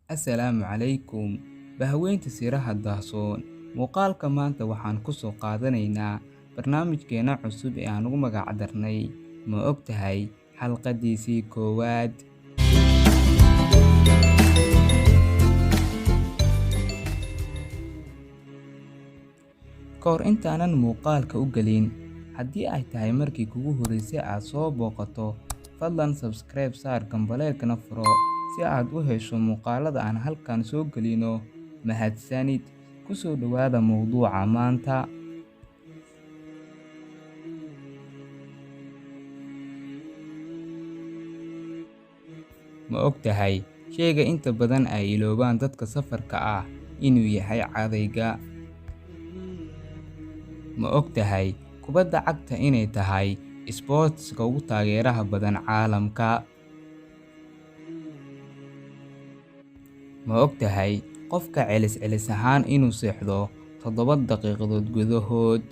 Assalaamu calaykum. Bahweynta Siraha Daahsoon. Muuqaalka maanta waxaan ku soo qaadanaynaa barnaamijkeena cusub ee aan ugu magac darnay Ma ogtahay xalqadiisii koowaad. Kahor intaanan muuqaalka u gelin, haddii ay tahay markii kugu horeysay aad soo booqato, fadlan subscribe saar gambaleelkana furo si aad u hesho muuqaalada aan halkan soo gelino. Mahadsanid. Ku soo dhawaada mowduuca maanta. Ma ogtahay sheyga inta badan ay iloobaan dadka safarka ah inuu yahay cadayga? Ma ogtahay kubadda cagta inay tahay isboortiska ugu taageeraha badan caalamka? Ma ogtahay qofka celis ahaan inuu seexdo 7 daqiiqadood gudahood?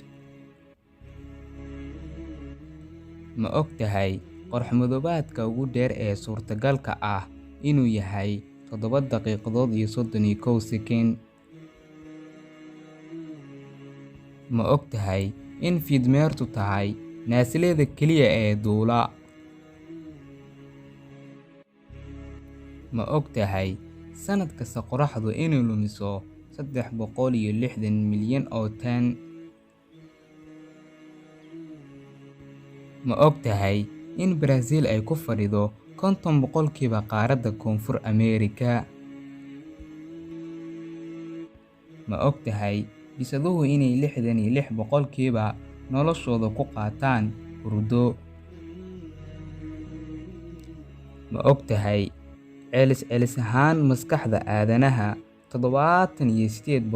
Ma ogtahay qorrax-madoobaadka ugu dheer ee suurtagalka ah inuu yahay 7 daqiiqadood iyo 31 sekin? Ma ogtahay in fiidmeertu tahay naasleyda keliya ee duula? Ma ogtahay sanad kasta qorraxdu inay lumiso 360 milyan oo tan? Ma ogtahay in Brazil ay ku fadhido 50% qaaradda Koonfur Ameerika? Ma ogtahay bisaduhu inay 66% noloshooda ku qaataan hurdo? Ma ogtahay celis ahaan maskaxda aadanaha 78%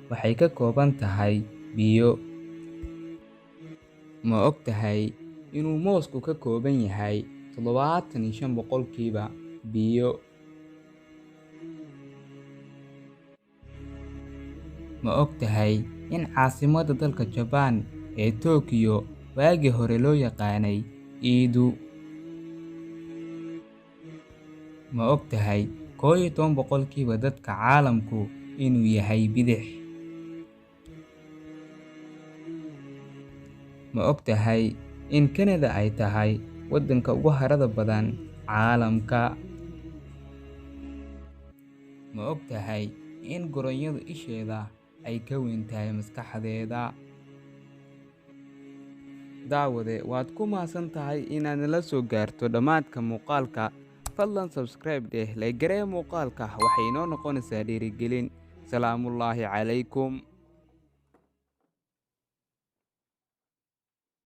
waxay ka kooban tahay biyo? Ma ogtahay inuu moosku ka kooban yahay 75% biyo? Ma ogtahay in caasimadda dalka Japan ee Tokyo waagii hore loo yaqaanay Edo? Ma ogtahay 11% dadka caalamku inuu yahay bidix? Ma ogtahay in Canada ay tahay waddanka ugu harada badan caalamka? Ma ogtahay in goronyadu isheeda ay ka weyn tahay maskaxdeeda? Daawade, waad ku mahadsan tahay inaad nala soo gaarto dhammaadka muuqaalka. Fadlan subscribe like garee muuqaalka, waxay inoo noqonaysaa dhiirigelin. Salaamullaahi calaykum.